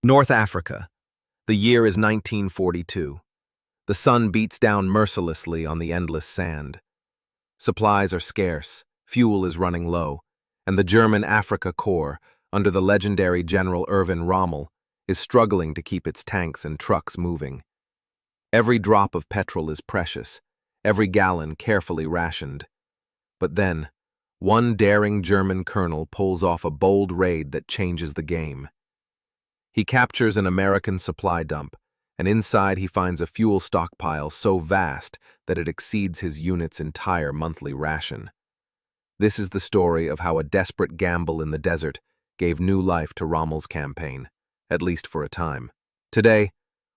North Africa. The year is 1942. The sun beats down mercilessly on the endless sand. Supplies are scarce, fuel is running low, and the German Afrika Korps, under the legendary General Erwin Rommel, is struggling to keep its tanks and trucks moving. Every drop of petrol is precious, every gallon carefully rationed. But then, one daring German colonel pulls off a bold raid that changes the game. He captures an American supply dump, and inside he finds a fuel stockpile so vast that it exceeds his unit's entire monthly ration. This is the story of how a desperate gamble in the desert gave new life to Rommel's campaign, at least for a time. Today,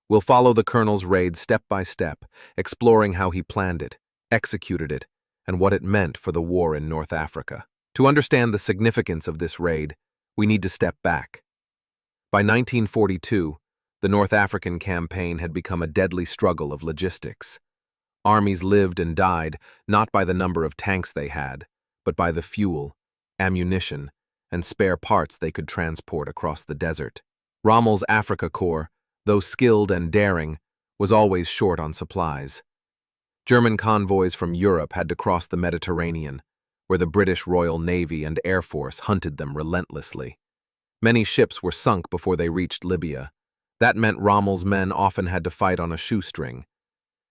we'll follow the colonel's raid step by step, exploring how he planned it, executed it, and what it meant for the war in North Africa. To understand the significance of this raid, we need to step back. By 1942, the North African campaign had become a deadly struggle of logistics. Armies lived and died not by the number of tanks they had, but by the fuel, ammunition, and spare parts they could transport across the desert. Rommel's Afrika Korps, though skilled and daring, was always short on supplies. German convoys from Europe had to cross the Mediterranean, where the British Royal Navy and Air Force hunted them relentlessly. Many ships were sunk before they reached Libya. That meant Rommel's men often had to fight on a shoestring.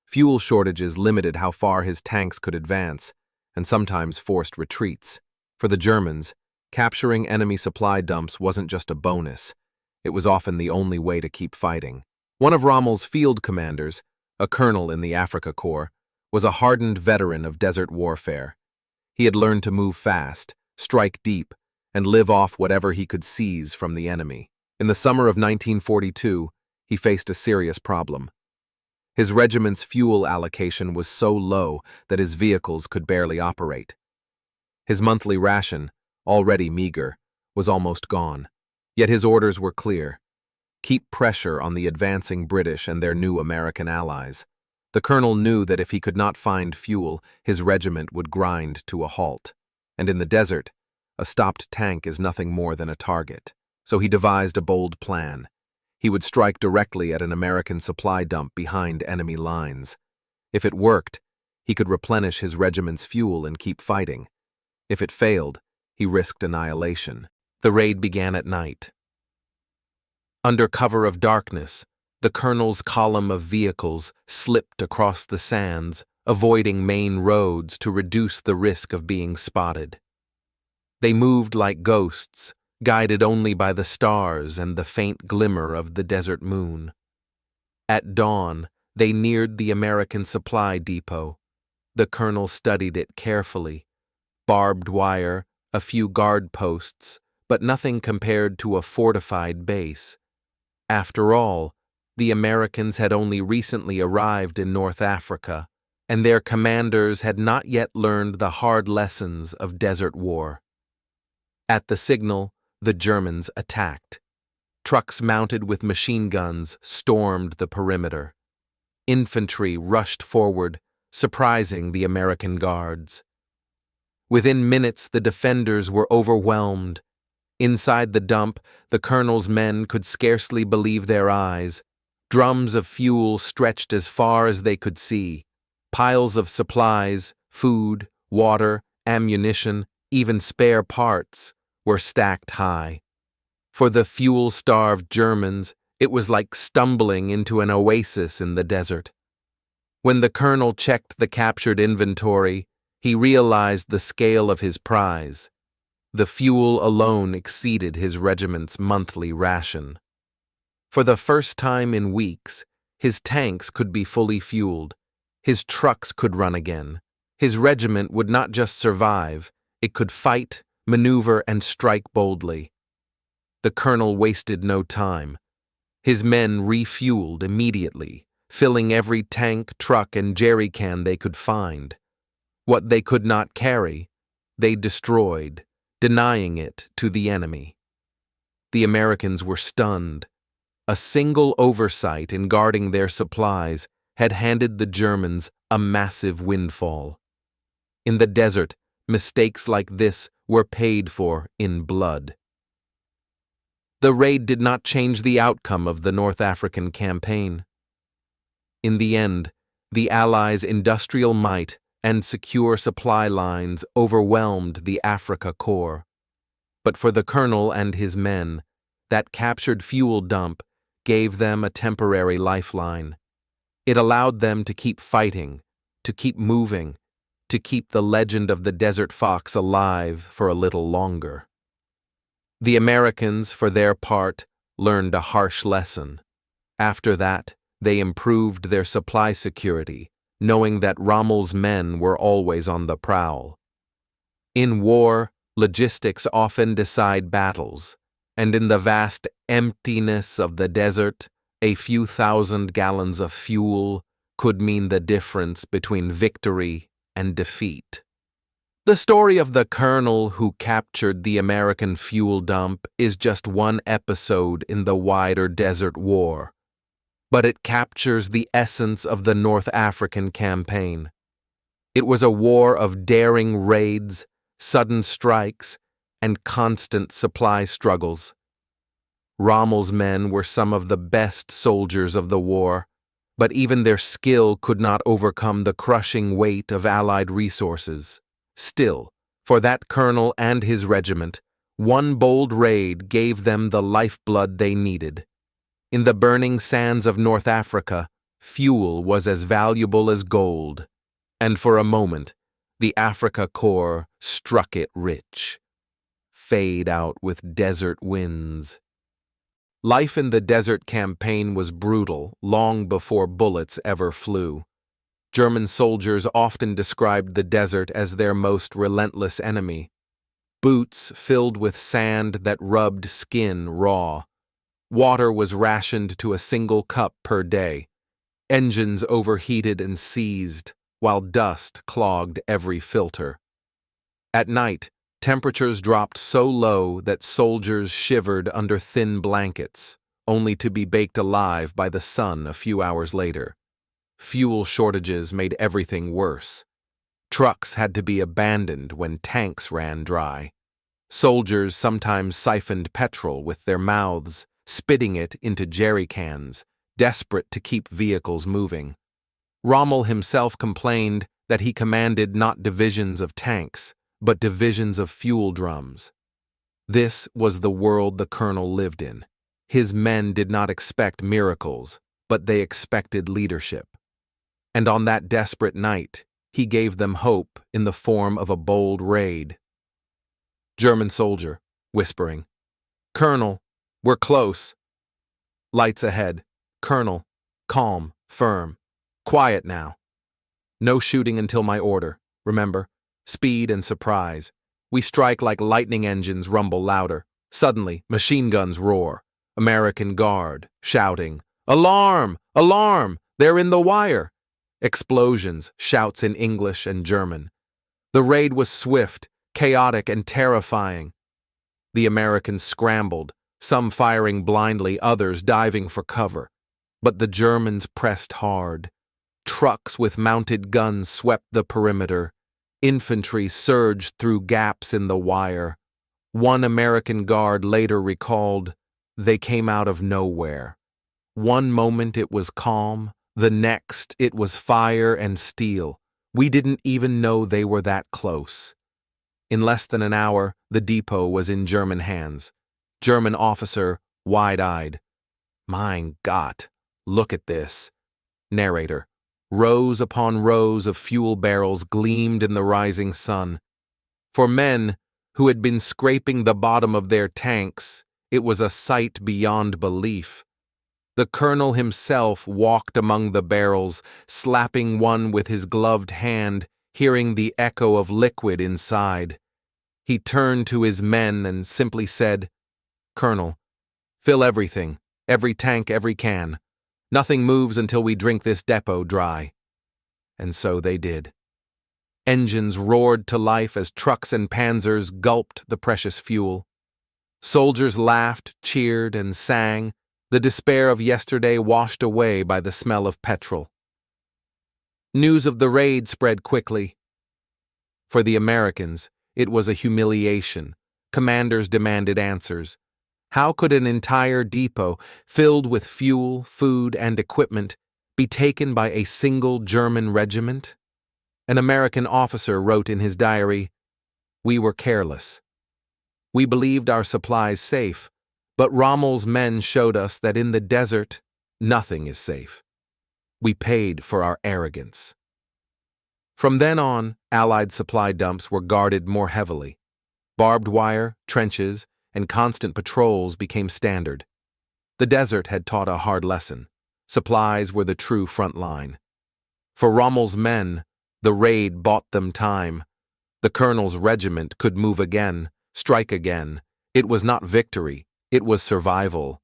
Fuel shortages limited how far his tanks could advance, and sometimes forced retreats. For the Germans, capturing enemy supply dumps wasn't just a bonus. It was often the only way to keep fighting. One of Rommel's field commanders, a colonel in the Afrika Korps, was a hardened veteran of desert warfare. He had learned to move fast, strike deep, and live off whatever he could seize from the enemy. In the summer of 1942, he faced a serious problem. His regiment's fuel allocation was so low that his vehicles could barely operate. His monthly ration, already meager, was almost gone. Yet his orders were clear: keep pressure on the advancing British and their new American allies. The colonel knew that if he could not find fuel, his regiment would grind to a halt. And in the desert, a stopped tank is nothing more than a target. So he devised a bold plan. He would strike directly at an American supply dump behind enemy lines. If it worked, he could replenish his regiment's fuel and keep fighting. If it failed, he risked annihilation. The raid began at night. Under cover of darkness, the colonel's column of vehicles slipped across the sands, avoiding main roads to reduce the risk of being spotted. They moved like ghosts, guided only by the stars and the faint glimmer of the desert moon. At dawn, they neared the American supply depot. The colonel studied it carefully. Barbed wire, a few guard posts, but nothing compared to a fortified base. After all, the Americans had only recently arrived in North Africa, and their commanders had not yet learned the hard lessons of desert war. At the signal, the Germans attacked. Trucks mounted with machine guns stormed the perimeter. Infantry rushed forward, surprising the American guards. Within minutes, the defenders were overwhelmed. Inside the dump, the colonel's men could scarcely believe their eyes. Drums of fuel stretched as far as they could see. Piles of supplies, food, water, ammunition, even spare parts, were stacked high. For the fuel-starved Germans, it was like stumbling into an oasis in the desert. When the colonel checked the captured inventory, he realized the scale of his prize. The fuel alone exceeded his regiment's monthly ration. For the first time in weeks, his tanks could be fully fueled. His trucks could run again. His regiment would not just survive, it could fight, maneuver, and strike boldly. The colonel wasted no time. His men refueled immediately, filling every tank, truck, and jerrycan they could find. What they could not carry, they destroyed, denying it to the enemy. The Americans were stunned. A single oversight in guarding their supplies had handed the Germans a massive windfall. In the desert, mistakes like this were paid for in blood. the raid did not change the outcome of the North African campaign. In the end, the Allies' industrial might and secure supply lines overwhelmed the Afrika Korps. But for the colonel and his men, that captured fuel dump gave them a temporary lifeline. It allowed them to keep fighting, to keep moving, to keep the legend of the Desert Fox alive for a little longer. The Americans, for their part, learned a harsh lesson. After that, they improved their supply security, knowing that Rommel's men were always on the prowl. In war, logistics often decide battles, and in the vast emptiness of the desert, a few thousand gallons of fuel could mean the difference between victory and defeat. The story of the colonel who captured the American fuel dump is just one episode in the wider Desert War, but it captures the essence of the North African campaign. It was a war of daring raids, sudden strikes, and constant supply struggles. Rommel's men were some of the best soldiers of the war, but even their skill could not overcome the crushing weight of Allied resources. Still, for that colonel and his regiment, one bold raid gave them the lifeblood they needed. In the burning sands of North Africa, fuel was as valuable as gold, and for a moment, the Afrika Korps struck it rich. Fade out with desert winds. Life in the desert campaign was brutal long before bullets ever flew. German soldiers often described the desert as their most relentless enemy. Boots filled with sand that rubbed skin raw. Water was rationed to a single cup per day. Engines overheated and seized, while dust clogged every filter. At night, temperatures dropped so low that soldiers shivered under thin blankets, only to be baked alive by the sun a few hours later. Fuel shortages made everything worse. Trucks had to be abandoned when tanks ran dry. Soldiers sometimes siphoned petrol with their mouths, spitting it into jerry cans, desperate to keep vehicles moving. Rommel himself complained that he commanded not divisions of tanks, but divisions of fuel drums. This was the world the colonel lived in. His men did not expect miracles, but they expected leadership. And on that desperate night, he gave them hope in the form of a bold raid. German soldier, whispering, "Colonel, we're close." Lights ahead. Colonel, calm, firm. "Quiet now. No shooting until my order. Remember, speed and surprise. We strike like lightning engines rumble louder. Suddenly, machine guns roar. American guard, shouting, 'Alarm! Alarm! They're in the wire!' Explosions, shouts in English and German. The raid was swift, chaotic, and terrifying. The Americans scrambled, some firing blindly, others diving for cover. But the Germans pressed hard. Trucks with mounted guns swept the perimeter. Infantry surged through gaps in the wire. One American guard later recalled, "They came out of nowhere. One moment it was calm, the next it was fire and steel. We didn't even know they were that close." In less than an hour, the depot was in German hands. German officer, wide-eyed. "Mein Gott, look at this." Narrator. Rows upon rows of fuel barrels gleamed in the rising sun. For men who had been scraping the bottom of their tanks, it was a sight beyond belief. The colonel himself walked among the barrels, slapping one with his gloved hand, hearing the echo of liquid inside. He turned to his men and simply said, "Colonel, fill everything, every tank, every can. Nothing moves until we drink this depot dry." And so they did. Engines roared to life as trucks and panzers gulped the precious fuel. Soldiers laughed, cheered, and sang, the despair of yesterday washed away by the smell of petrol. News of the raid spread quickly. For the Americans, it was a humiliation. Commanders demanded answers. How could an entire depot, filled with fuel, food, and equipment, be taken by a single German regiment? An American officer wrote in his diary, "We were careless. We believed our supplies safe, but Rommel's men showed us that in the desert, nothing is safe. We paid for our arrogance." From then on, Allied supply dumps were guarded more heavily. Barbed wire, trenches, and constant patrols became standard. The desert had taught a hard lesson. Supplies were the true front line. For Rommel's men, the raid bought them time. The colonel's regiment could move again, strike again. It was not victory, it was survival.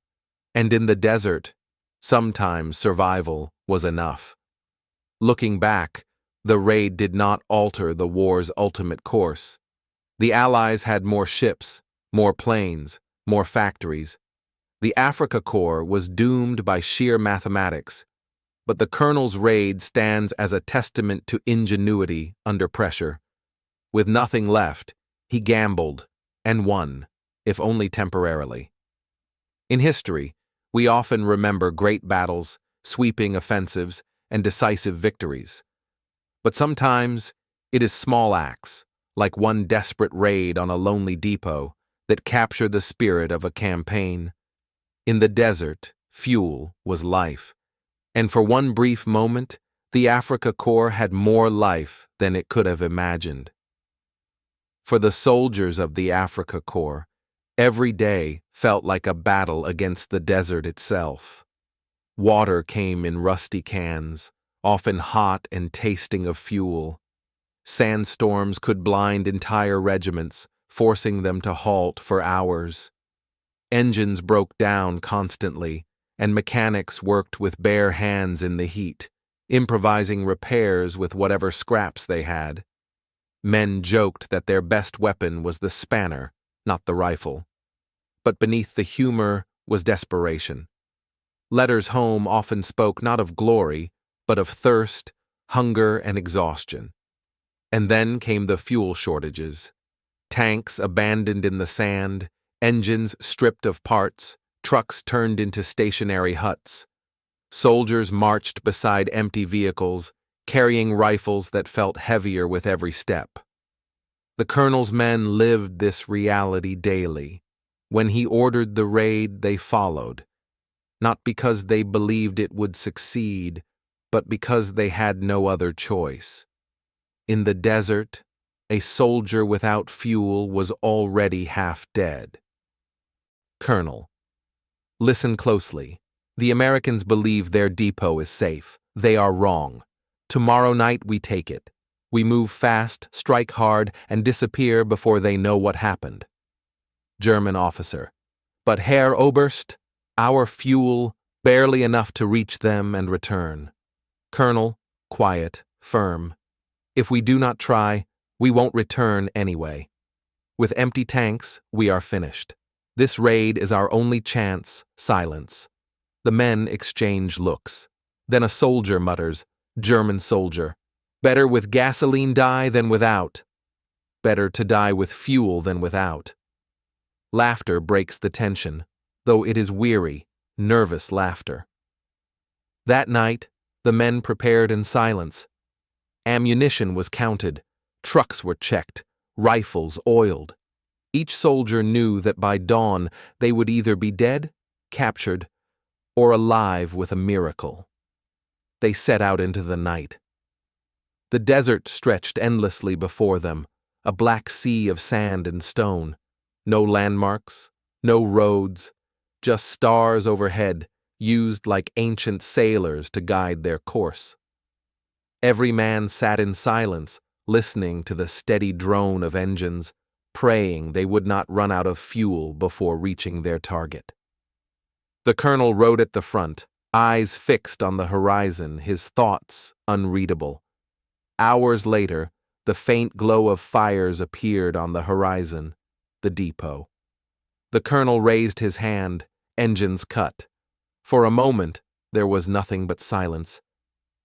And in the desert, sometimes survival was enough. Looking back, the raid did not alter the war's ultimate course. The Allies had more ships, more planes, more factories. The Afrika Korps was doomed by sheer mathematics, but the colonel's raid stands as a testament to ingenuity under pressure. With nothing left, he gambled and won, if only temporarily. In history, we often remember great battles, sweeping offensives, and decisive victories. But sometimes it is small acts, like one desperate raid on a lonely depot, that capture the spirit of a campaign. In the desert, fuel was life, and for one brief moment, the Afrika Korps had more life than it could have imagined. For the soldiers of the Afrika Korps, every day felt like a battle against the desert itself. Water came in rusty cans, often hot and tasting of fuel. Sandstorms could blind entire regiments, forcing them to halt for hours. Engines broke down constantly, and mechanics worked with bare hands in the heat, improvising repairs with whatever scraps they had. Men joked that their best weapon was the spanner, not the rifle. But beneath the humor was desperation. Letters home often spoke not of glory, but of thirst, hunger, and exhaustion. And then came the fuel shortages. Tanks abandoned in the sand, engines stripped of parts, trucks turned into stationary huts. Soldiers marched beside empty vehicles, carrying rifles that felt heavier with every step. The colonel's men lived this reality daily. When he ordered the raid, they followed, not because they believed it would succeed, but because they had no other choice. In the desert, a soldier without fuel was already half dead. Colonel, listen closely. The Americans believe their depot is safe. They are wrong. Tomorrow night we take it. We move fast, strike hard, and disappear before they know what happened. German officer, but Herr Oberst, our fuel, barely enough to reach them and return. Colonel, quiet, firm. If we do not try, we won't return anyway. With empty tanks, we are finished. This raid is our only chance. Silence. The men exchange looks. Then a soldier mutters, German soldier. Better with gasoline die than without. Better to die with fuel than without. Laughter breaks the tension, though it is weary, nervous laughter. That night, the men prepared in silence. Ammunition was counted, trucks were checked, rifles oiled. Each soldier knew that by dawn they would either be dead, captured, or alive with a miracle. They set out into the night. The desert stretched endlessly before them, a black sea of sand and stone. No landmarks, no roads, just stars overhead, used like ancient sailors to guide their course. Every man sat in silence, listening to the steady drone of engines, praying they would not run out of fuel before reaching their target. The colonel rode at the front, eyes fixed on the horizon, his thoughts unreadable. Hours later, the faint glow of fires appeared on the horizon, the depot. The colonel raised his hand, engines cut. For a moment, there was nothing but silence.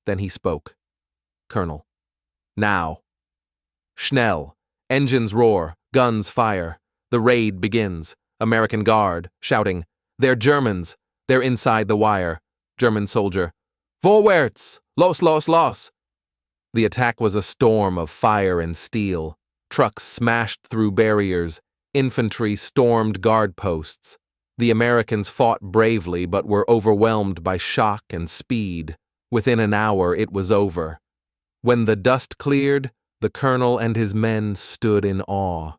Then he spoke. Colonel. Now. Schnell. Engines roar, guns fire. The raid begins. American guard, shouting, "They're Germans! They're inside the wire!" German soldier, "Vorwärts! Los, los, los!" The attack was a storm of fire and steel. Trucks smashed through barriers. Infantry stormed guard posts. The Americans fought bravely but were overwhelmed by shock and speed. Within an hour it was over. When the dust cleared, the colonel and his men stood in awe.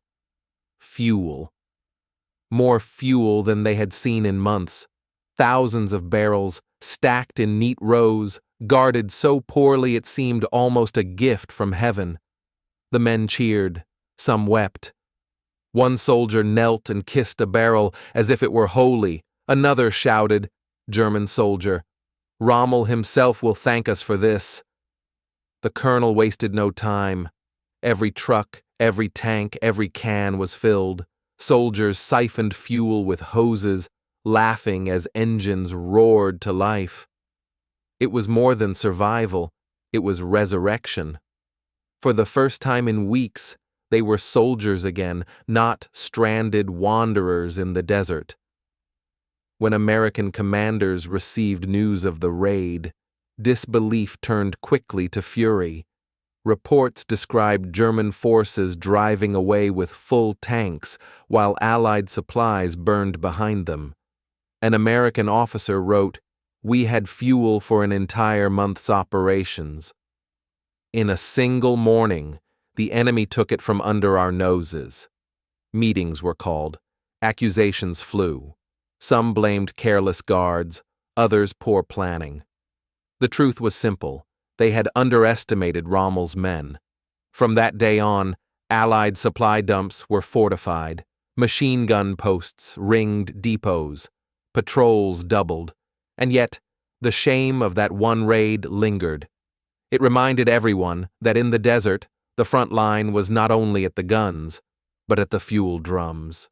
Fuel. More fuel than they had seen in months. Thousands of barrels, stacked in neat rows, guarded so poorly it seemed almost a gift from heaven. The men cheered. Some wept. One soldier knelt and kissed a barrel as if it were holy. Another shouted, German soldier, "Rommel himself will thank us for this." The colonel wasted no time. Every truck, every tank, every can was filled. Soldiers siphoned fuel with hoses, laughing as engines roared to life. It was more than survival, it was resurrection. For the first time in weeks, they were soldiers again, not stranded wanderers in the desert. When American commanders received news of the raid, disbelief turned quickly to fury. Reports described German forces driving away with full tanks while Allied supplies burned behind them. An American officer wrote, "We had fuel for an entire month's operations. In a single morning, the enemy took it from under our noses." Meetings were called. Accusations flew. Some blamed careless guards, others poor planning. The truth was simple. They had underestimated Rommel's men. From that day on, Allied supply dumps were fortified. Machine gun posts ringed depots. Patrols doubled. And yet, the shame of that one raid lingered. It reminded everyone that in the desert, the front line was not only at the guns, but at the fuel drums.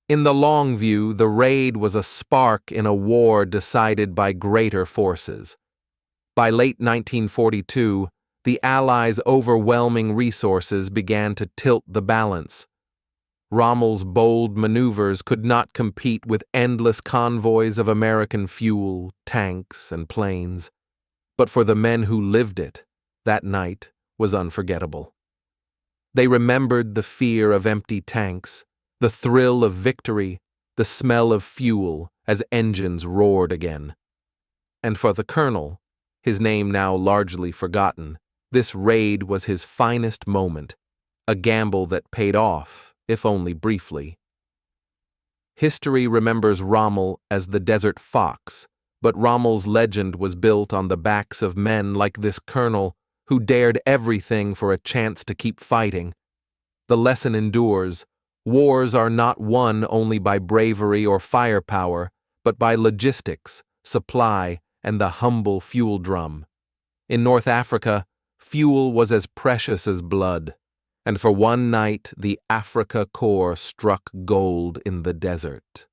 In the long view, the raid was a spark in a war decided by greater forces. By late 1942, the Allies' overwhelming resources began to tilt the balance. Rommel's bold maneuvers could not compete with endless convoys of American fuel, tanks, and planes. But for the men who lived it, that night was unforgettable. They remembered the fear of empty tanks, the thrill of victory, the smell of fuel as engines roared again. And for the colonel, his name now largely forgotten, this raid was his finest moment, a gamble that paid off, if only briefly. History remembers Rommel as the Desert Fox, but Rommel's legend was built on the backs of men like this colonel who dared everything for a chance to keep fighting. The lesson endures. Wars are not won only by bravery or firepower, but by logistics, supply, and the humble fuel drum. In North Africa, fuel was as precious as blood, and for one night the Afrika Korps struck gold in the desert.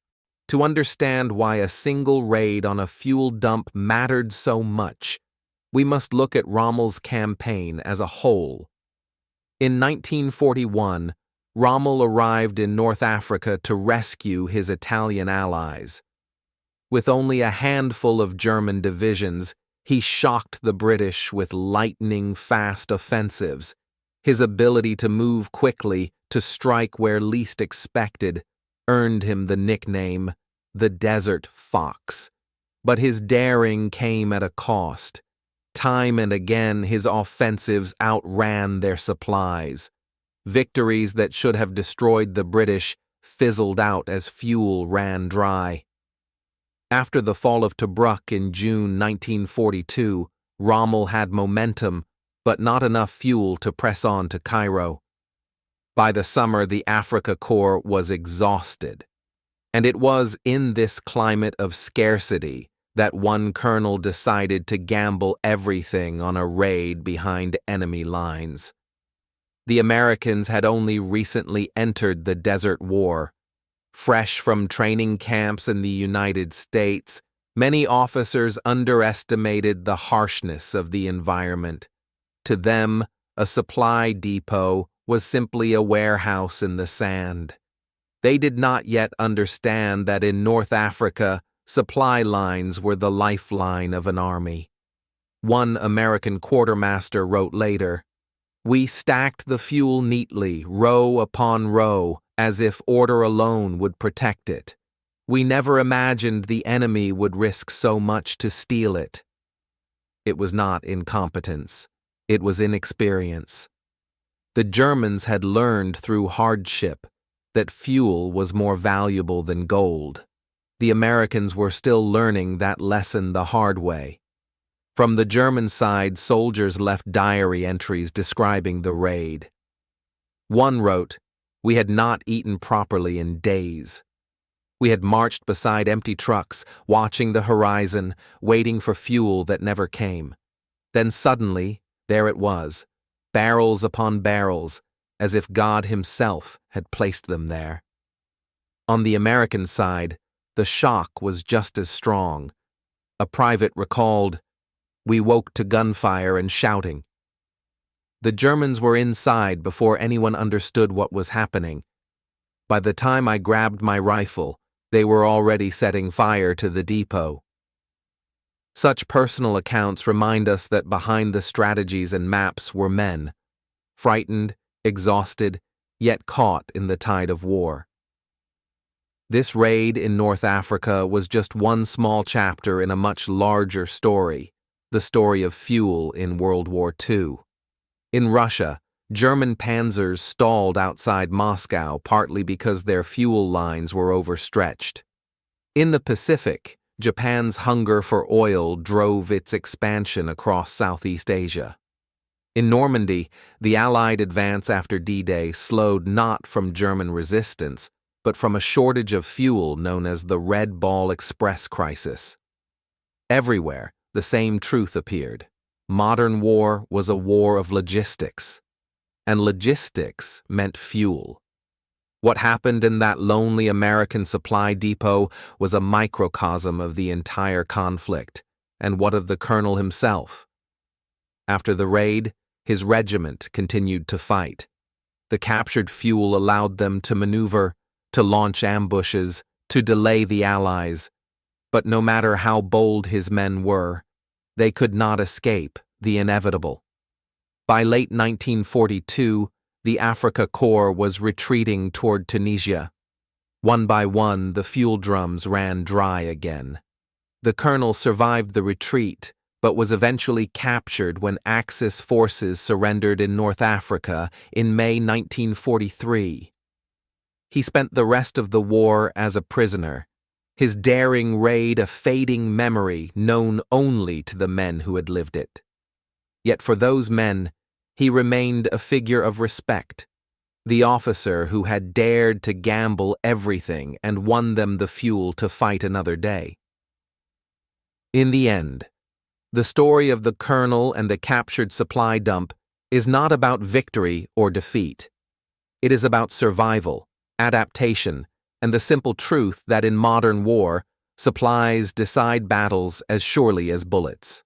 To understand why a single raid on a fuel dump mattered so much, we must look at Rommel's campaign as a whole. In 1941, Rommel arrived in North Africa to rescue his Italian allies. With only a handful of German divisions, he shocked the British with lightning-fast offensives. His ability to move quickly, to strike where least expected, earned him the nickname, the Desert Fox. But his daring came at a cost. Time and again, his offensives outran their supplies. Victories that should have destroyed the British fizzled out as fuel ran dry. After the fall of Tobruk in June 1942, Rommel had momentum, but not enough fuel to press on to Cairo. By the summer, the Afrika Korps was exhausted. And it was in this climate of scarcity that one colonel decided to gamble everything on a raid behind enemy lines. The Americans had only recently entered the Desert War. Fresh from training camps in the United States, many officers underestimated the harshness of the environment. To them, a supply depot was simply a warehouse in the sand. They did not yet understand that in North Africa, supply lines were the lifeline of an army. One American quartermaster wrote later, "We stacked the fuel neatly, row upon row, as if order alone would protect it. We never imagined the enemy would risk so much to steal it." It was not incompetence. It was inexperience. The Germans had learned through hardship that fuel was more valuable than gold. The Americans were still learning that lesson the hard way. From the German side, soldiers left diary entries describing the raid. One wrote, "We had not eaten properly in days. We had marched beside empty trucks, watching the horizon, waiting for fuel that never came. Then suddenly, there it was, barrels upon barrels, as if God Himself had placed them there." On the American side, the shock was just as strong. A private recalled, "We woke to gunfire and shouting." The Germans were inside before anyone understood what was happening. By the time I grabbed my rifle, they were already setting fire to the depot. Such personal accounts remind us that behind the strategies and maps were men, frightened, exhausted, yet caught in the tide of war. This raid in North Africa was just one small chapter in a much larger story, the story of fuel in World War II. In Russia, German panzers stalled outside Moscow partly because their fuel lines were overstretched. In the Pacific, Japan's hunger for oil drove its expansion across Southeast Asia. In Normandy, the Allied advance after D-Day slowed not from German resistance, but from a shortage of fuel known as the Red Ball Express crisis. Everywhere, the same truth appeared. Modern war was a war of logistics, and logistics meant fuel. What happened in that lonely American supply depot was a microcosm of the entire conflict, and what of the colonel himself? After the raid, his regiment continued to fight. The captured fuel allowed them to maneuver, to launch ambushes, to delay the Allies. But no matter how bold his men were, they could not escape the inevitable. By late 1942, the Afrika Korps was retreating toward Tunisia. One by one, the fuel drums ran dry again. The colonel survived the retreat, but was eventually captured when Axis forces surrendered in North Africa in May 1943. He spent the rest of the war as a prisoner, his daring raid a fading memory known only to the men who had lived it. Yet for those men, he remained a figure of respect, the officer who had dared to gamble everything and won them the fuel to fight another day. In the end, the story of the colonel and the captured supply dump is not about victory or defeat. It is about survival, adaptation, and the simple truth that in modern war, supplies decide battles as surely as bullets.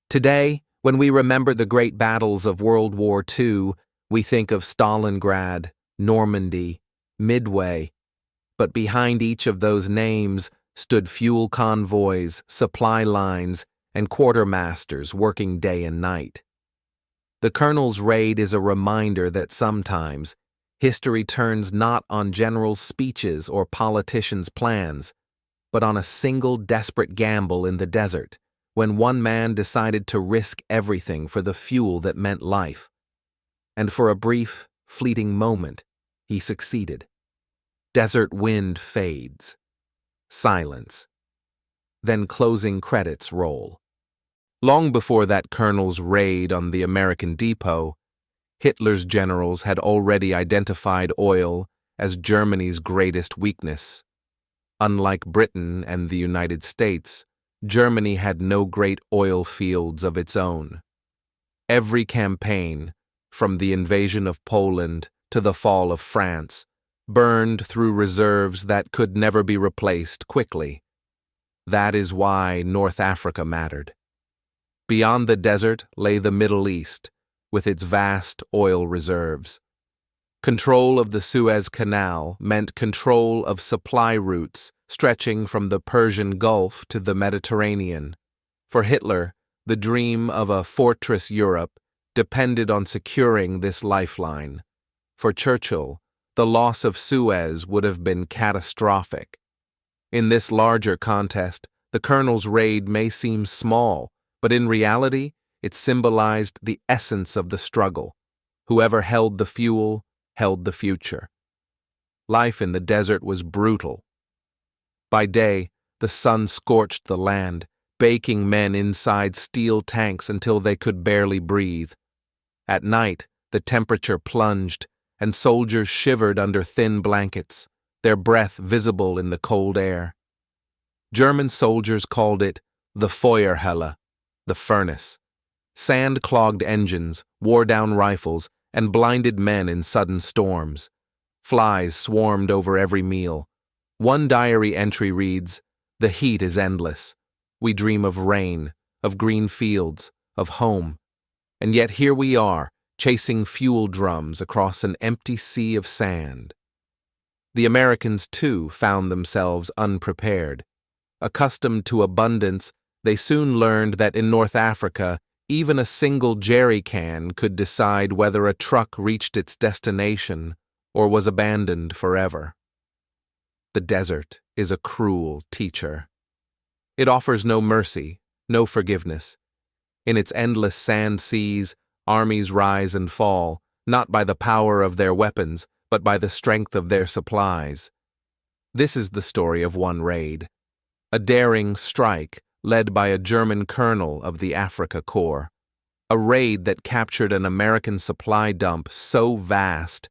Today, when we remember the great battles of World War II, we think of Stalingrad, Normandy, Midway, but behind each of those names stood fuel convoys, supply lines, and quartermasters working day and night. The colonel's raid is a reminder that sometimes history turns not on generals' speeches or politicians' plans, but on a single desperate gamble in the desert, when one man decided to risk everything for the fuel that meant life. And for a brief, fleeting moment, he succeeded. Desert wind fades. Silence. Then closing credits roll. Long before that colonel's raid on the American depot, Hitler's generals had already identified oil as Germany's greatest weakness. Unlike Britain and the United States, Germany had no great oil fields of its own. Every campaign, from the invasion of Poland to the fall of France, burned through reserves that could never be replaced quickly. That is why North Africa mattered. Beyond the desert lay the Middle East, with its vast oil reserves. Control of the Suez Canal meant control of supply routes stretching from the Persian Gulf to the Mediterranean. For Hitler, the dream of a fortress Europe depended on securing this lifeline. For Churchill, the loss of Suez would have been catastrophic. In this larger contest, the colonel's raid may seem small, but in reality, it symbolized the essence of the struggle. Whoever held the fuel held the future. Life in the desert was brutal. By day, the sun scorched the land, baking men inside steel tanks until they could barely breathe. At night, the temperature plunged, and soldiers shivered under thin blankets, their breath visible in the cold air. German soldiers called it the Feuerhölle, the furnace. Sand-clogged engines, wore-down rifles, and blinded men in sudden storms. Flies swarmed over every meal. One diary entry reads, "The heat is endless. We dream of rain, of green fields, of home. And yet here we are, chasing fuel drums across an empty sea of sand." The Americans, too, found themselves unprepared. Accustomed to abundance, they soon learned that in North Africa, even a single jerry can could decide whether a truck reached its destination or was abandoned forever. The desert is a cruel teacher. It offers no mercy, no forgiveness. In its endless sand seas, armies rise and fall, not by the power of their weapons, but by the strength of their supplies. This is the story of one raid. A daring strike led by a German colonel of the Afrika Korps. A raid that captured an American supply dump so vast,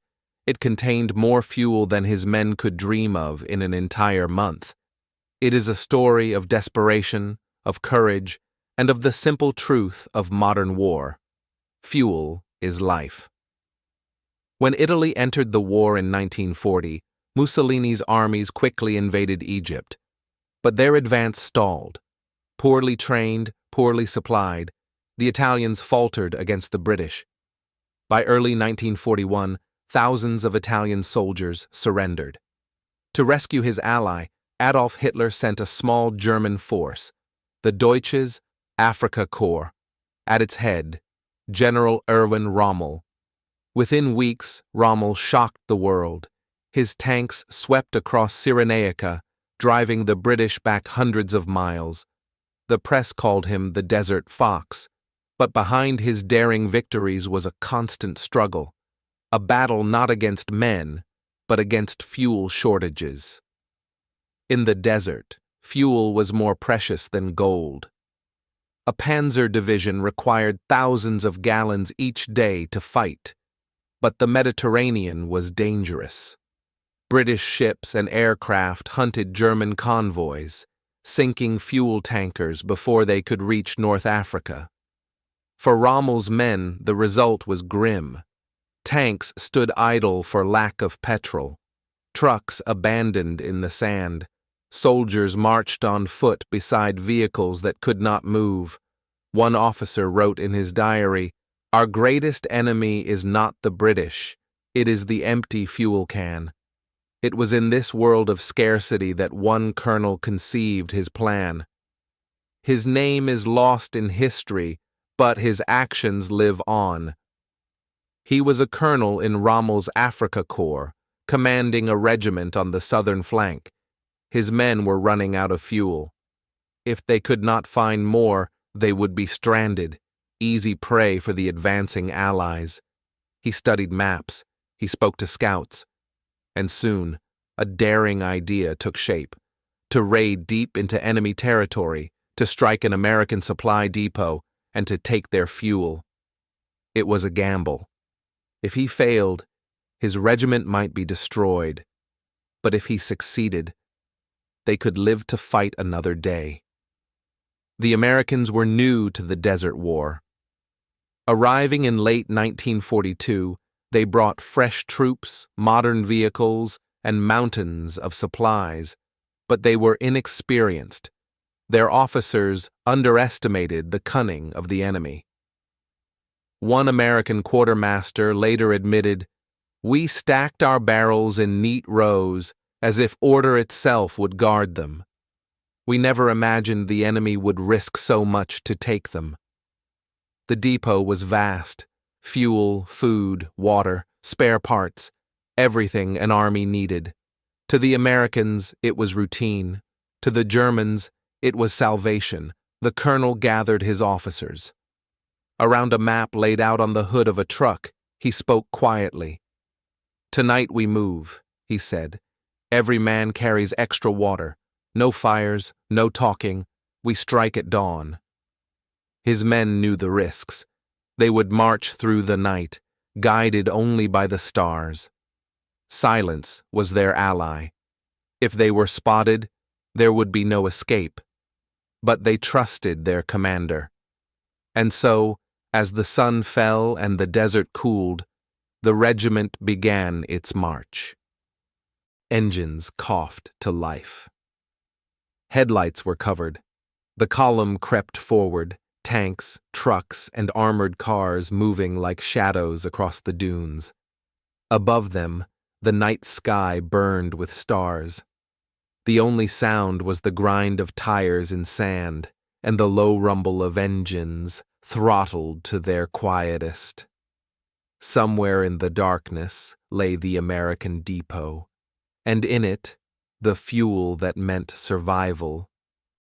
it contained more fuel than his men could dream of in an entire month. It is a story of desperation, of courage, and of the simple truth of modern war. Fuel is life. When Italy entered the war in 1940, Mussolini's armies quickly invaded Egypt. But their advance stalled. Poorly trained, poorly supplied, the Italians faltered against the British. By early 1941, thousands of Italian soldiers surrendered. To rescue his ally, Adolf Hitler sent a small German force, the Deutsches Afrika Korps. At its head, General Erwin Rommel. Within weeks, Rommel shocked the world. His tanks swept across Cyrenaica, driving the British back hundreds of miles. The press called him the Desert Fox, but behind his daring victories was a constant struggle, a battle not against men, but against fuel shortages. In the desert, fuel was more precious than gold. A panzer division required thousands of gallons each day to fight, but the Mediterranean was dangerous. British ships and aircraft hunted German convoys, sinking fuel tankers before they could reach North Africa. For Rommel's men, the result was grim. Tanks stood idle for lack of petrol. Trucks abandoned in the sand. Soldiers marched on foot beside vehicles that could not move. One officer wrote in his diary, "Our greatest enemy is not the British. It is the empty fuel can." It was in this world of scarcity that one colonel conceived his plan. His name is lost in history, but his actions live on. He was a colonel in Rommel's Afrika Korps, commanding a regiment on the southern flank. His men were running out of fuel. If they could not find more, they would be stranded, easy prey for the advancing Allies. He studied maps, he spoke to scouts. And soon, a daring idea took shape: to raid deep into enemy territory, to strike an American supply depot, and to take their fuel. It was a gamble. If he failed, his regiment might be destroyed. But if he succeeded, they could live to fight another day. The Americans were new to the Desert War. Arriving in late 1942, they brought fresh troops, modern vehicles, and mountains of supplies, but they were inexperienced. Their officers underestimated the cunning of the enemy. One American quartermaster later admitted, We stacked our barrels in neat rows, as if order itself would guard them. We never imagined the enemy would risk so much to take them. The depot was vast. Fuel, food, water, spare parts, everything an army needed. To the Americans, it was routine. To the Germans, it was salvation. The colonel gathered his officers. Around a map laid out on the hood of a truck, he spoke quietly. "Tonight we move," he said. "Every man carries extra water. No fires, no talking. We strike at dawn." His men knew the risks. They would march through the night, guided only by the stars. Silence was their ally. If they were spotted, there would be no escape. But they trusted their commander. And so, as the sun fell and the desert cooled, the regiment began its march. Engines coughed to life. Headlights were covered. The column crept forward, tanks, trucks, and armored cars moving like shadows across the dunes. Above them, the night sky burned with stars. The only sound was the grind of tires in sand and the low rumble of engines throttled to their quietest. Somewhere in the darkness lay the American depot, and in it, the fuel that meant survival